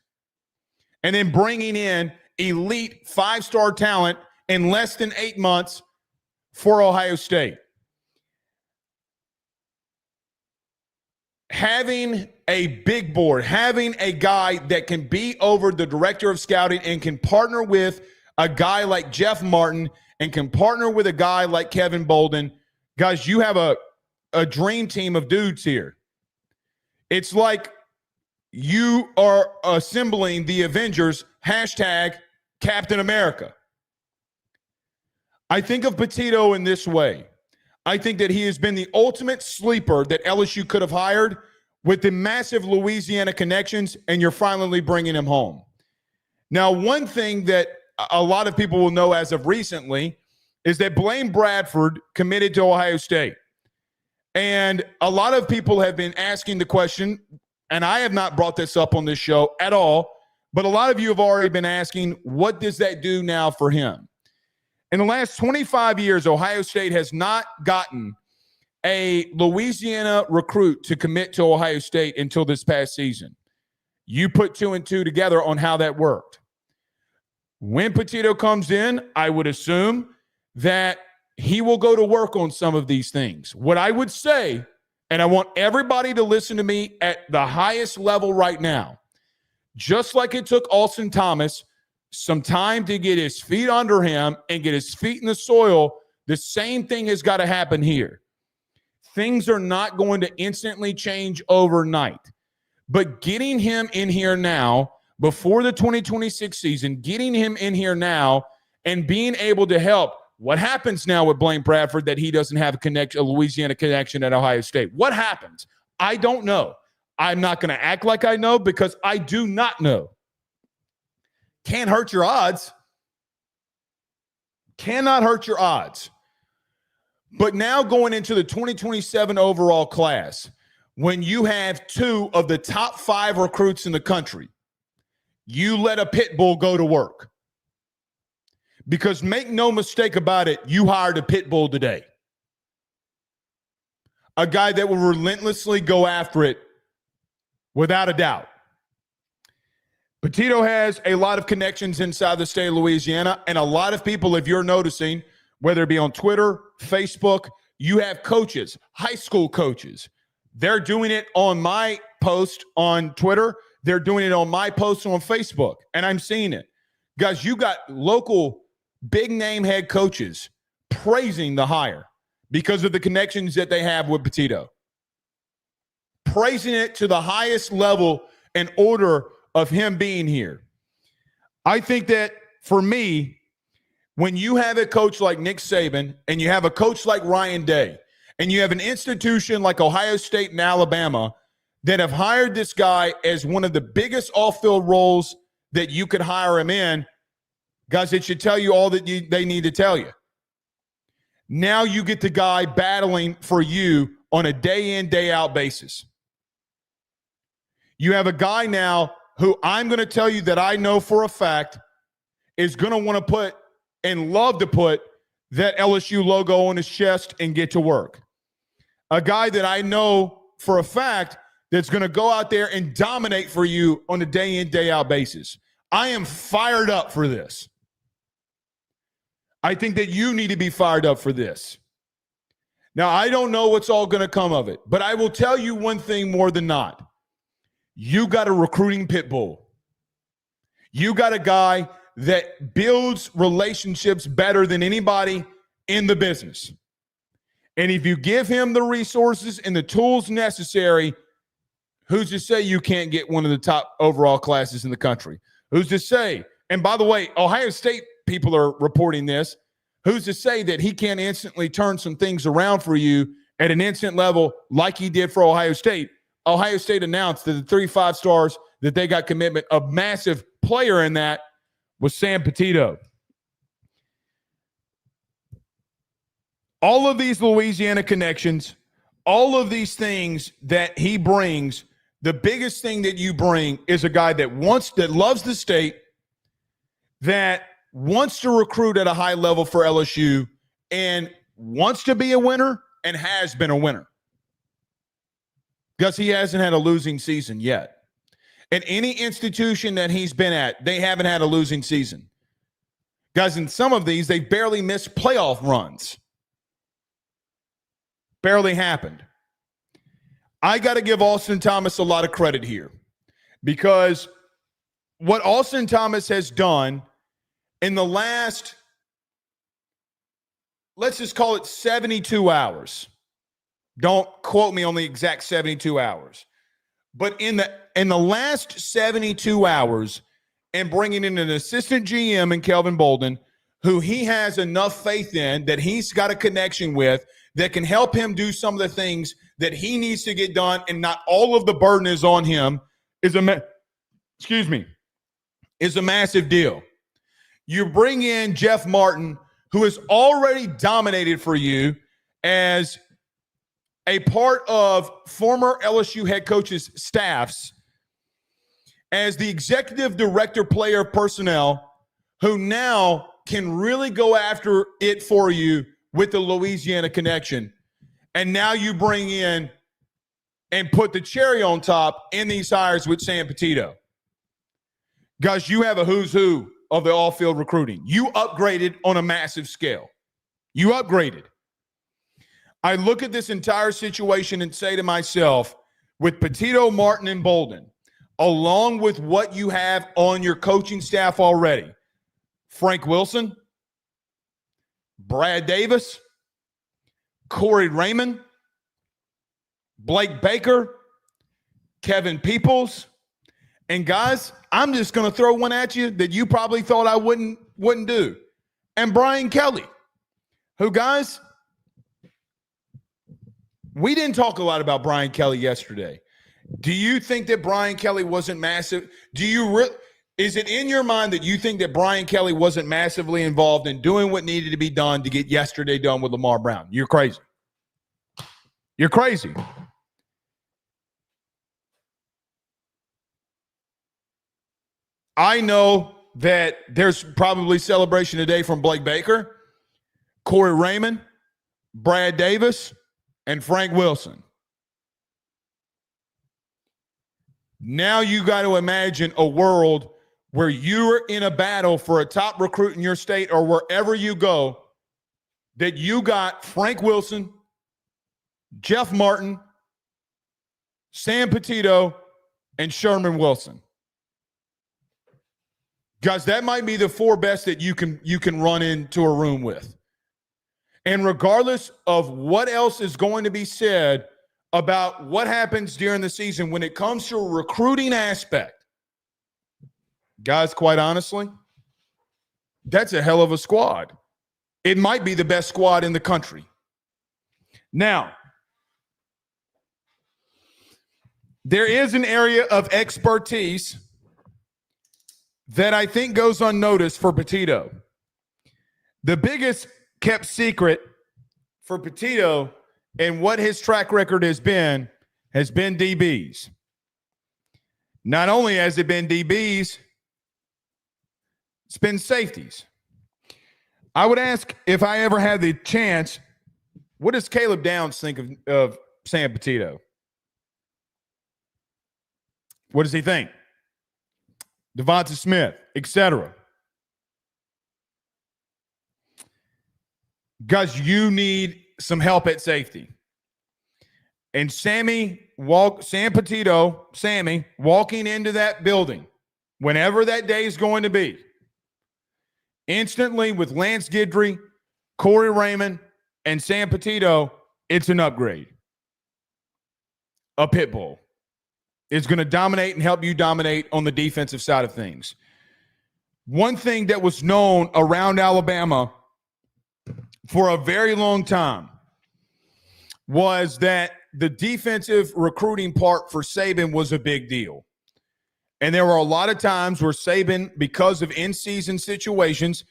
And then bringing in elite 5-star talent in less than 8 months for Ohio State. Having a big board, having a guy that can be over the director of scouting and can partner with a guy like Jeff Martin and can partner with a guy like Kevin Bolden, guys, you have a dream team of dudes here. It's like you are assembling the Avengers, hashtag Captain America. I think of Patito in this way. I think that he has been the ultimate sleeper that LSU could have hired with the massive Louisiana connections, and you're finally bringing him home. Now, one thing that a lot of people will know as of recently is that Blaine Bradford committed to Ohio State. And a lot of people have been asking the question, and I have not brought this up on this show at all, but a lot of you have already been asking, what does that do now for him? In the last 25 years, Ohio State has not gotten a Louisiana recruit to commit to Ohio State until this past season. You put 2 and 2 together on how that worked. When Petitto comes in, I would assume that he will go to work on some of these things. What I would say, and I want everybody to listen to me at the highest level right now, just like it took Austin Thomas some time to get his feet under him and get his feet in the soil, the same thing has got to happen here. Things are not going to instantly change overnight. But getting him in here now, before the 2026 season, getting him in here now and being able to help. What happens now with Blaine Bradford that he doesn't have a Louisiana connection at Ohio State? What happens? I don't know. I'm not going to act like I know because I do not know. Can't hurt your odds. Cannot hurt your odds. But now going into the 2027 overall class, when you have 2 of the top 5 recruits in the country, you let a pit bull go to work. Because make no mistake about it, you hired a pit bull today. A guy that will relentlessly go after it without a doubt. Petitto has a lot of connections inside the state of Louisiana, and a lot of people, if you're noticing, whether it be on Twitter, Facebook, you have coaches, high school coaches. They're doing it on my post on Twitter. They're doing it on my post on Facebook, and I'm seeing it. Guys, you got local big-name head coaches praising the hire because of the connections that they have with Petitto. Praising it to the highest level in order of him being here. I think that, for me, when you have a coach like Nick Saban and you have a coach like Ryan Day and you have an institution like Ohio State and Alabama that have hired this guy as one of the biggest off-field roles that you could hire him in, guys, it should tell you all that they need to tell you. Now you get the guy battling for you on a day-in, day-out basis. You have a guy now who I'm going to tell you that I know for a fact is going to want to put and love to put that LSU logo on his chest and get to work. A guy that I know for a fact that's going to go out there and dominate for you on a day-in, day-out basis. I am fired up for this. I think that you need to be fired up for this. Now, I don't know what's all going to come of it, but I will tell you one thing more than not. You got a recruiting pit bull. You got a guy that builds relationships better than anybody in the business. And if you give him the resources and the tools necessary, who's to say you can't get one of the top overall classes in the country? Who's to say? And by the way, Ohio State people are reporting this. Who's to say that he can't instantly turn some things around for you at an instant level like he did for Ohio State? Ohio State announced that the 3 5-stars that they got commitment, a massive player in that was Sam Patito. All of these Louisiana connections, all of these things that he brings, the biggest thing that you bring is a guy that loves the state, that wants to recruit at a high level for LSU, and wants to be a winner and has been a winner. Because he hasn't had a losing season yet. At any institution that he's been at, they haven't had a losing season. Guys, in some of these, they barely missed playoff runs. Barely happened. I got to give Austin Thomas a lot of credit here, because what Austin Thomas has done in the last, let's just call it 72 hours. Don't quote me on the exact 72 hours. But in the last 72 hours, and bringing in an assistant GM in Kelvin Bolden, who he has enough faith in that he's got a connection with that can help him do some of the things that he needs to get done, and not all of the burden is on him, is a massive deal. You bring in Jeff Martin, who has already dominated for you as a part of former LSU head coaches' staffs, as the executive director player personnel, who now can really go after it for you with the Louisiana connection. And now you bring in and put the cherry on top in these hires with Sam Patito. Guys, you have a who's who of the all-field recruiting. You upgraded on a massive scale. You upgraded. I look at this entire situation and say to myself, with Petitto, Martin, and Bolden, along with what you have on your coaching staff already, Frank Wilson, Brad Davis, Corey Raymond, Blake Baker, Kevin Peoples, and guys, I'm just going to throw one at you that you probably thought I wouldn't do, and Brian Kelly, who, guys, we didn't talk a lot about Brian Kelly yesterday. Do you think that Brian Kelly wasn't massive? Is it in your mind that you think that Brian Kelly wasn't massively involved in doing what needed to be done to get yesterday done with Lamar Brown? You're crazy. You're crazy. I know that there's probably celebration today from Blake Baker, Corey Raymond, Brad Davis, and Frank Wilson. Now you got to imagine a world where you're in a battle for a top recruit in your state or wherever you go, that you got Frank Wilson, Jeff Martin, Sam Patito, and Sherman Wilson. Guys, that might be the 4 best that you can run into a room with. And regardless of what else is going to be said about what happens during the season when it comes to a recruiting aspect, guys, quite honestly, That's a hell of a squad. It might be the best squad in the country. Now, there is an area of expertise that I think goes unnoticed for Petito. The biggest kept secret for Petito and what his track record has been DBs. Not only has it been DBs, it's been safeties. I would ask, if I ever had the chance, what does Caleb Downs think of Sam Petito? What does he think? Devonta Smith, etc. Guys, you need some help at safety. And Sammy walking into that building, whenever that day is going to be, instantly with Lance Guidry, Corey Raymond, and Sam Petitto, it's an upgrade. A pit bull is going to dominate and help you dominate on the defensive side of things. One thing that was known around Alabama for a very long time was that the defensive recruiting part for Saban was a big deal. And there were a lot of times where Saban, because of in-season situations,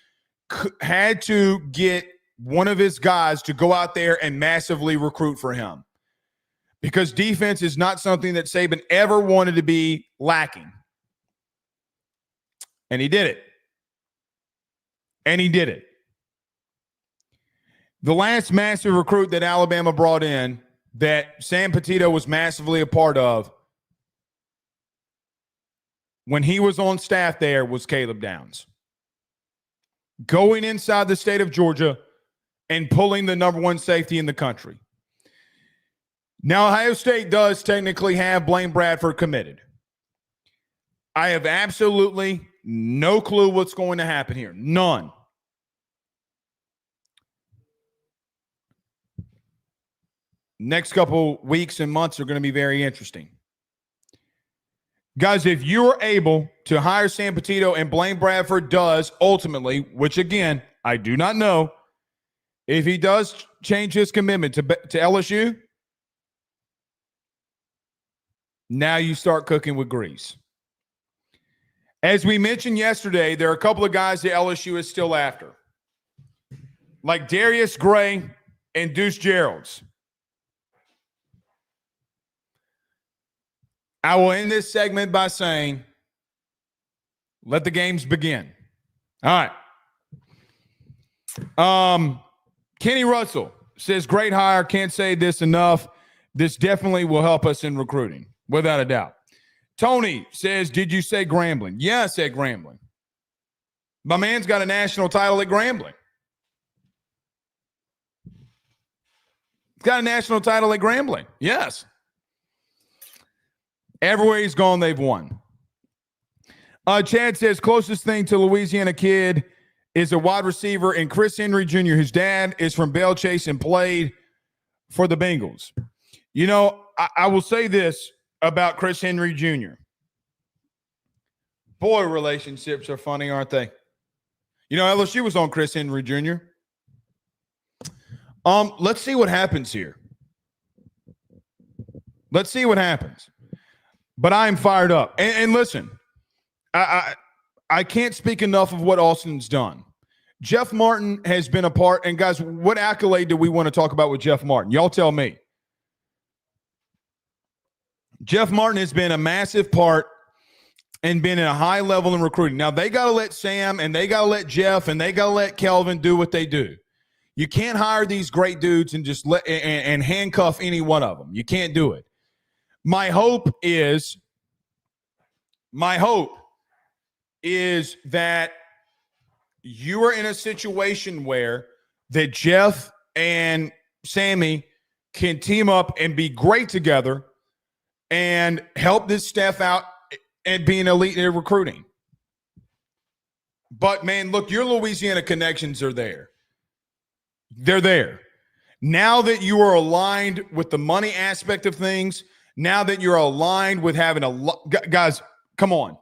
had to get one of his guys to go out there and massively recruit for him. Because defense is not something that Saban ever wanted to be lacking. And he did it. The last massive recruit that Alabama brought in that Sam Petitto was massively a part of when he was on staff there was Caleb Downs. Going inside the state of Georgia and pulling the number one safety in the country. Now, Ohio State does technically have Blaine Bradford committed. I have absolutely no clue what's going to happen here. None. Next couple weeks and months are going to be very interesting. Guys, if you're able to hire Sam Petitto and Blaine Bradford does ultimately, which again, I do not know, if he does change his commitment to LSU, now you start cooking with grease. As we mentioned yesterday, there are a couple of guys that LSU is still after, like Darius Gray and Deuce Geralds. I will end this segment by saying, let the games begin. All right. Kenny Russell says, great hire. Can't say this enough. This definitely will help us in recruiting, without a doubt. Tony says, did you say Grambling? Yeah, I said Grambling. My man's got a national title at Grambling. He's got a national title at Grambling. Yes. Everywhere he's gone, they've won. Chad says, closest thing to Louisiana kid is a wide receiver and Chris Henry Jr., whose dad is from Belle Chase and played for the Bengals. You know, I will say this about Chris Henry Jr. Boy, relationships are funny, aren't they? You know, LSU was on Chris Henry Jr. Let's see what happens here. Let's see what happens. But I'm fired up. And listen, I can't speak enough of what Austin's done. Jeff Martin has been a part. And, guys, what accolade do we want to talk about with Jeff Martin? Y'all tell me. Jeff Martin has been a massive part and been at a high level in recruiting. Now, they got to let Sam and they got to let Jeff and they got to let Kelvin do what they do. You can't hire these great dudes and just let and handcuff any one of them. You can't do it. My hope is that you are in a situation where that Jeff and Sammy can team up and be great together and help this staff out and be an elite in recruiting. But, man, look, your Louisiana connections are there. They're there. Now that you are aligned with the money aspect of things, now that you're aligned with having guys, come on.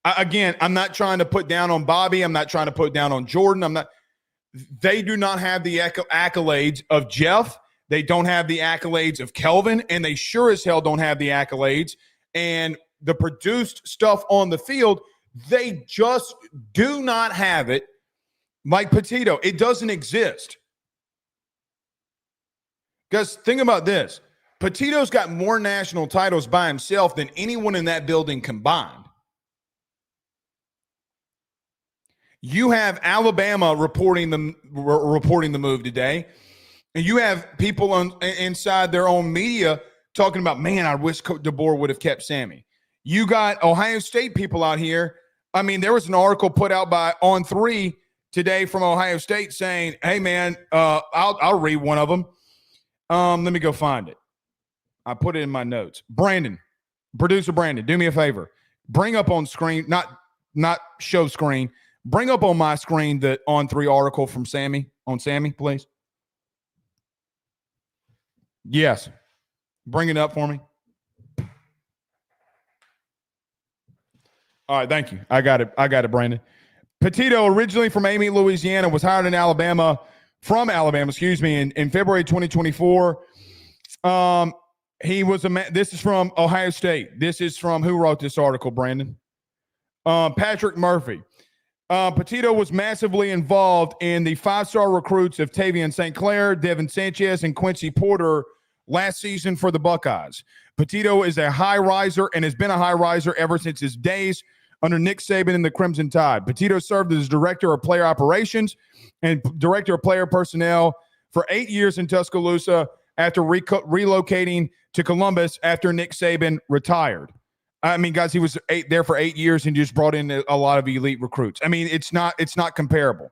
Again, I'm not trying to put down on Bobby. I'm not trying to put down on Jordan. They do not have the accolades of Jeff. They don't have the accolades of Kelvin, and they sure as hell don't have the accolades and the produced stuff on the field. They just do not have it like Petitto. It doesn't exist. Because think about this. Petitto's got more national titles by himself than anyone in that building combined. You have Alabama reporting the move today, and you have people inside their own media talking about, man, I wish Coach DeBoer would have kept Sammy. You got Ohio State people out here. I mean, there was an article put out by On3 today from Ohio State saying, hey, man, I'll read one of them. Let me go find it. I put it in my notes. Brandon, producer Brandon, do me a favor. Bring up on screen, not show screen. Bring up on my screen the On3 article from Sammy, please. Yes. Bring it up for me. All right, thank you. I got it, Brandon. Petitto, originally from Amite, Louisiana, was hired in from Alabama, in February 2024. He was this is from Ohio State. This is from who wrote this article, Brandon? Patrick Murphy. Petitto was massively involved in the 5-star recruits of Tavian St. Clair, Devin Sanchez, and Quincy Porter last season for the Buckeyes. Petitto is a high riser and has been a high riser ever since his days under Nick Saban and the Crimson Tide. Petitto served as director of player operations and director of player personnel for 8 years in Tuscaloosa after relocating to Columbus after Nick Saban retired. I mean, guys, he was there for 8 years and just brought in a lot of elite recruits. I mean, it's not comparable.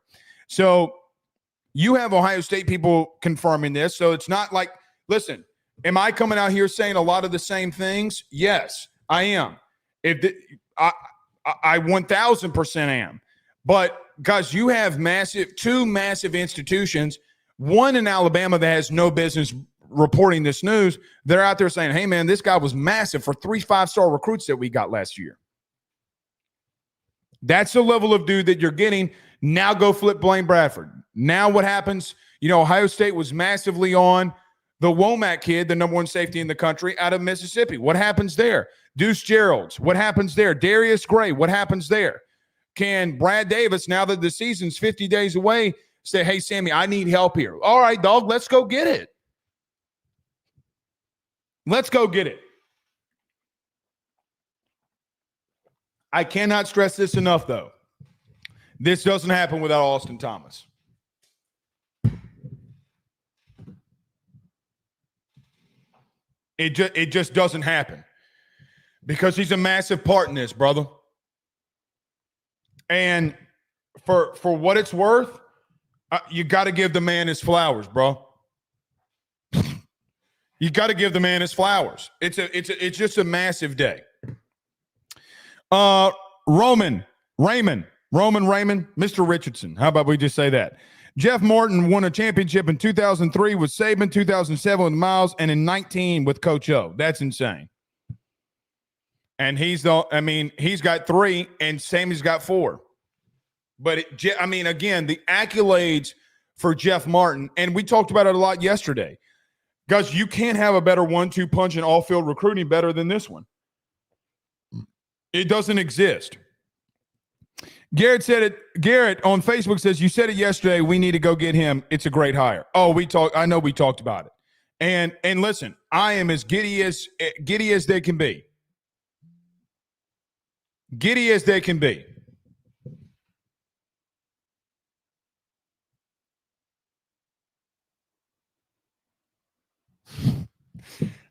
So you have Ohio State people confirming this. So it's not like, listen, am I coming out here saying a lot of the same things? Yes, I am. I 1,000% am. But guys, you have two massive institutions, one in Alabama that has no business reporting this news. They're out there saying, hey, man, this guy was massive for 3 5-star recruits that we got last year. That's the level of dude that you're getting. Now go flip Blaine Bradford. Now what happens? Ohio State was massively on the Womack kid, the number 1 safety in the country out of Mississippi. What happens there? Deuce Geralds. What happens there? Darius Gray. What happens there? Can Brad Davis, now that the season's 50 days away, say, hey, Sammy, I need help here? All right, dog, let's go get it. Let's go get it. I cannot stress this enough, though. This doesn't happen without Austin Thomas. It just doesn't happen because he's a massive part in this, brother. And for what it's worth, you got to give the man his flowers, bro. You got to give the man his flowers. It's just a massive day. Raymond, Mr. Richardson. How about we just say that? Jeff Martin won a championship in 2003 with Saban, 2007 with Miles, and in 19 with Coach O. That's insane. And he's got 3, and Sammy's got 4. But again, the accolades for Jeff Martin, and we talked about it a lot yesterday. Guys, you can't have a better 1-2 punch in all-field recruiting better than this one. It doesn't exist. Garrett said it. Garrett on Facebook says, you said it yesterday. We need to go get him. It's a great hire. Oh, I know we talked about it. And listen, I am as giddy as they can be. Giddy as they can be.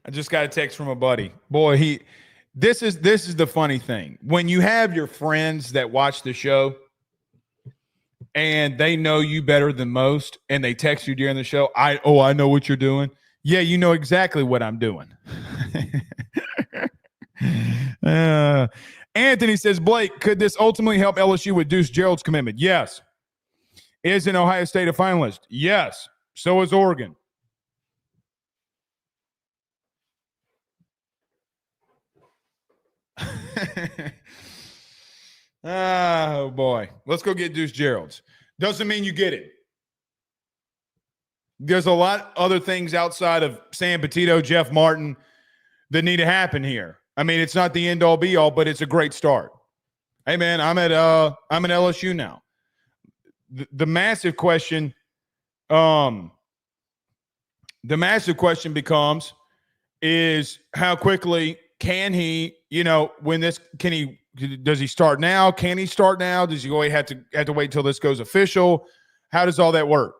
I just got a text from a buddy. Boy, this is the funny thing. When you have your friends that watch the show and they know you better than most and they text you during the show, I know what you're doing. Yeah, you know exactly what I'm doing. Anthony says, Blake, could this ultimately help LSU with Deuce Gerald's commitment? Yes. Is an Ohio State a finalist? Yes. So is Oregon. Oh, boy. Let's go get Deuce Gerald's. Doesn't mean you get it. There's a lot other things outside of Sam Petitto, Jeff Martin that need to happen here. I mean, it's not the end-all be-all, but it's a great start. Hey, man, I'm at LSU now. The massive question becomes is how quickly can he, does he start now? Can he start now? Does he have to wait until this goes official? How does all that work?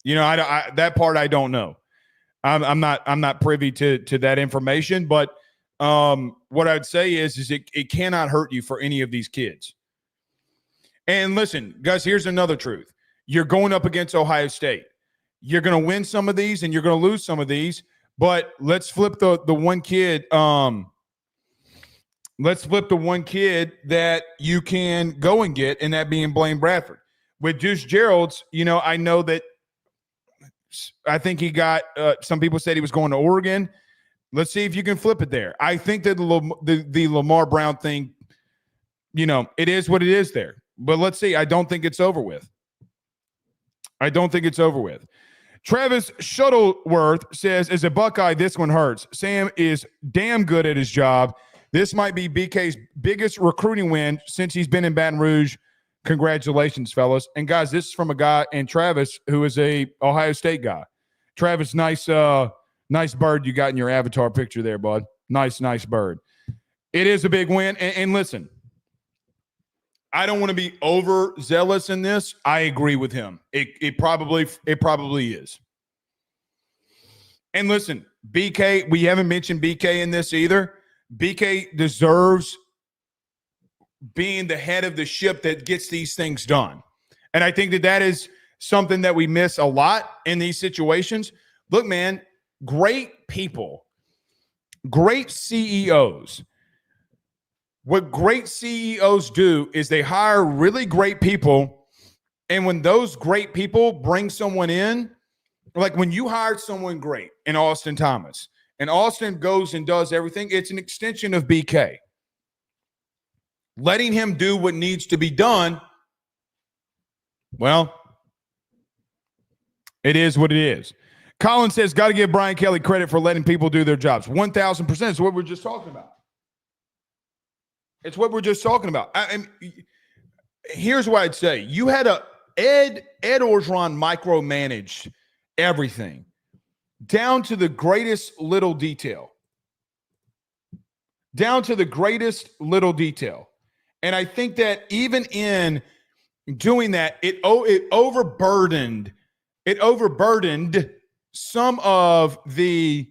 That part I don't know. I'm not privy to that information, but what I'd say is it cannot hurt you for any of these kids. And listen, guys, here's another truth. You're going up against Ohio State. You're going to win some of these and you're going to lose some of these, but let's flip the one kid. Let's flip the one kid that you can go and get, and that being Blaine Bradford. With Deuce Gerald's, I know that I think he got some people said he was going to Oregon. Let's see if you can flip it there. I think that the Lamar Brown thing, it is what it is there. But let's see. I don't think it's over with. Travis Shuttleworth says, as a Buckeye, this one hurts. Sam is damn good at his job. This might be BK's biggest recruiting win since he's been in Baton Rouge. Congratulations, fellas. And, guys, this is from a guy, and Travis, who is a Ohio State guy. Travis, nice bird you got in your avatar picture there, bud. Nice bird. It is a big win. And listen, I don't want to be overzealous in this. I agree with him. It probably is. And listen, BK, we haven't mentioned BK in this either. BK deserves being the head of the ship that gets these things done. And I think that is something that we miss a lot in these situations. Look, man, great people, great CEOs. What great CEOs do is they hire really great people. And when those great people bring someone in, like when you hired someone great in Austin Thomas, and Austin goes and does everything, it's an extension of BK. Letting him do what needs to be done, well, it is what it is. Colin says, got to give Brian Kelly credit for letting people do their jobs. 1,000% is what we're just talking about. It's what we're just talking about. Here's what I'd say. You had Ed Orgeron micromanaged everything down to the greatest little detail. And I think that even in doing that, it overburdened some of the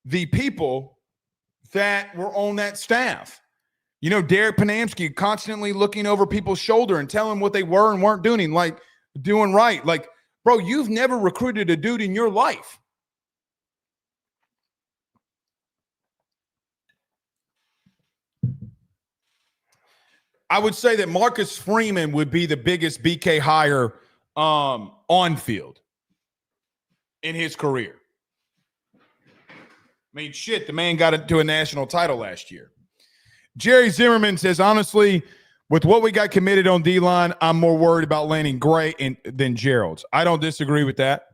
people that were on that staff. Derek Panamsky constantly looking over people's shoulder and telling them what they were and weren't doing right. Like, bro, you've never recruited a dude in your life. I would say that Marcus Freeman would be the biggest BK hire on field in his career. I mean, shit, the man got to a national title last year. Jerry Zimmerman says, honestly, with what we got committed on D-line, I'm more worried about landing Gray than Gerald's. I don't disagree with that.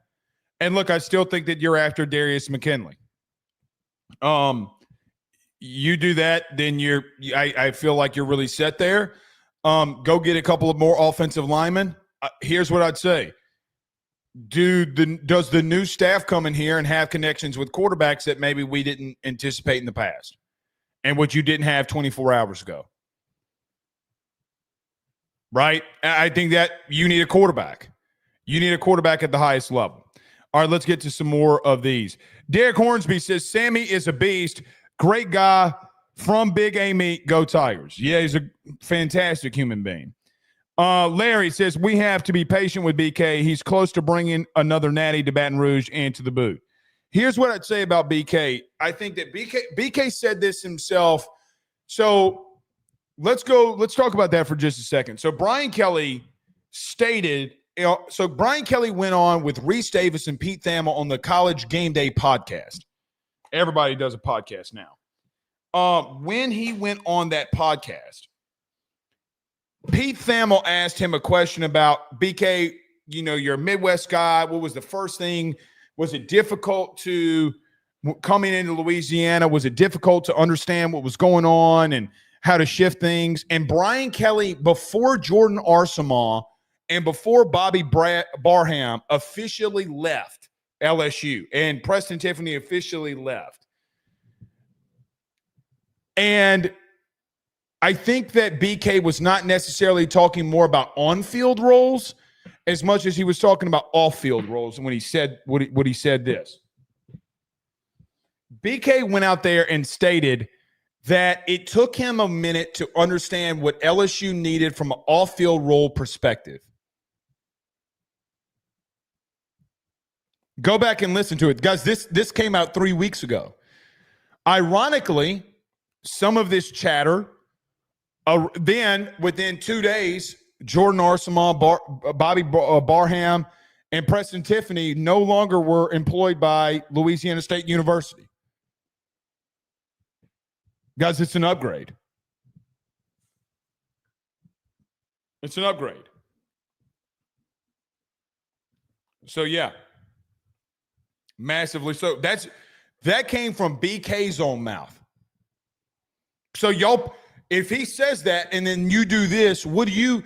And look, I still think that you're after Darius McKinley. You do that, then I feel like you're really set there. Go get a couple of more offensive linemen. Here's what I'd say. Does the new staff come in here and have connections with quarterbacks that maybe we didn't anticipate in the past and what you didn't have 24 hours ago? Right? I think that you need a quarterback. You need a quarterback at the highest level. All right, let's get to some more of these. Derek Hornsby says, Sammy is a beast. Great guy from Big A Meat. Go Tigers. Yeah, he's a fantastic human being. Larry says, we have to be patient with BK. He's close to bringing another natty to Baton Rouge and to the boot. Here's what I'd say about BK. I think that BK said this himself. So let's talk about that for just a second. So Brian Kelly stated, Brian Kelly went on with Reese Davis and Pete Thamel on the College Game Day podcast. Everybody does a podcast now. When he went on that podcast, Pete Thamel asked him a question about BK, you're a Midwest guy. What was the first thing? Was it difficult to coming into Louisiana? Was it difficult to understand what was going on and how to shift things? And Brian Kelly, before Jordan Arsema and before Bobby Barham officially left LSU and Preston Tiffany officially left. And I think that BK was not necessarily talking more about on-field roles as much as he was talking about off-field roles. And when he said what he said this, BK went out there and stated that it took him a minute to understand what LSU needed from an off-field role perspective. Go back and listen to it. Guys, this came out 3 weeks ago. Ironically, some of this chatter, then within 2 days, Jordan Arsema, Bobby Barham, and Preston Tiffany no longer were employed by Louisiana State University. Guys, it's an upgrade. It's an upgrade. So, yeah. Massively so. That came from BK's own mouth. So, y'all, if he says that and then you do this, what do you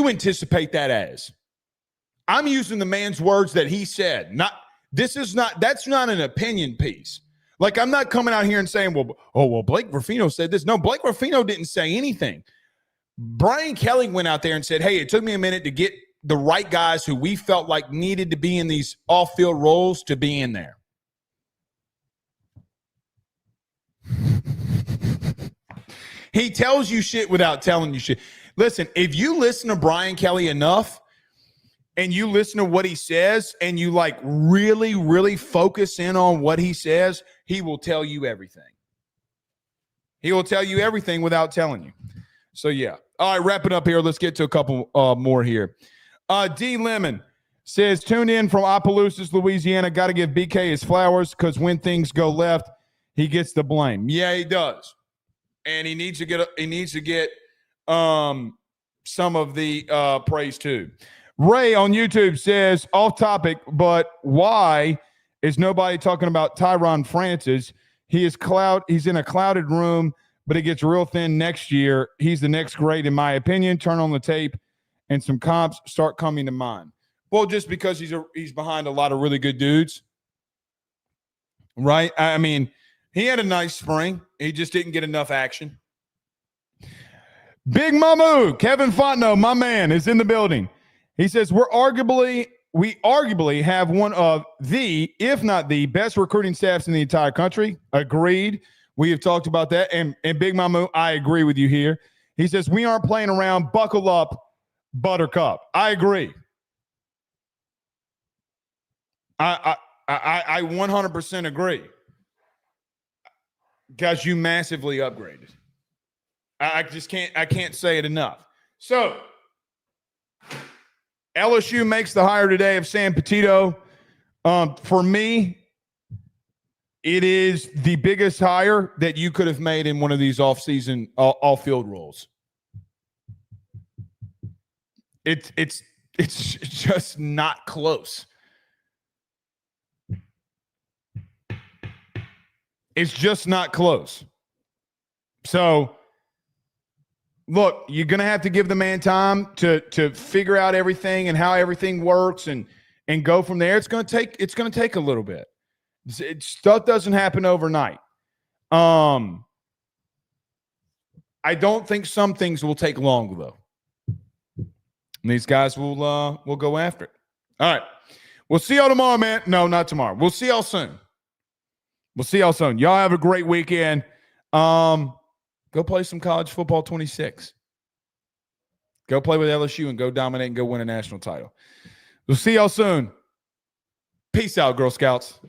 anticipate that as? I'm using the man's words that he said. That's not an opinion piece. Like, I'm not coming out here and saying, Blake Ruffino said this. No, Blake Ruffino didn't say anything. Brian Kelly went out there and said, hey, it took me a minute to get the right guys who we felt like needed to be in these off-field roles to be in there. He tells you shit without telling you shit. Listen, if you listen to Brian Kelly enough and you listen to what he says and you like really, really focus in on what he says, he will tell you everything. He will tell you everything without telling you. So, yeah. All right, wrap it up here. Let's get to a couple more here. D. Lemon says, tuned in from Opelousas, Louisiana. Got to give BK his flowers because when things go left, he gets the blame. Yeah, he does. And he needs to get some of the praise too. Ray on YouTube says, off topic, but why is nobody talking about Tyron Francis? He's in a clouded room, but it gets real thin next year. He's the next grade, in my opinion. Turn on the tape, and some comps start coming to mind. Well, just because he's behind a lot of really good dudes, right? I mean, he had a nice spring. He just didn't get enough action. Big Mamu, Kevin Fontenot, my man, is in the building. He says, we arguably have one of the, if not the best recruiting staffs in the entire country. Agreed. We have talked about that. And Big Mamu, I agree with you here. He says, we aren't playing around. Buckle up, Buttercup. I agree. I 100% agree. Guys, you massively upgraded. I can't say it enough. So, LSU makes the hire today of Sam Petitto. For me, it is the biggest hire that you could have made in one of these off-season, off-field roles. It's just not close. It's just not close. So, look, you're going to have to give the man time to figure out everything and how everything works and go from there. It's going to take a little bit. Stuff doesn't happen overnight. I don't think some things will take long, though. And these guys will go after it. All right. We'll see y'all tomorrow, man. No, not tomorrow. We'll see y'all soon. Y'all have a great weekend. Go play some college football 26. Go play with LSU and go dominate and go win a national title. We'll see y'all soon. Peace out, Girl Scouts.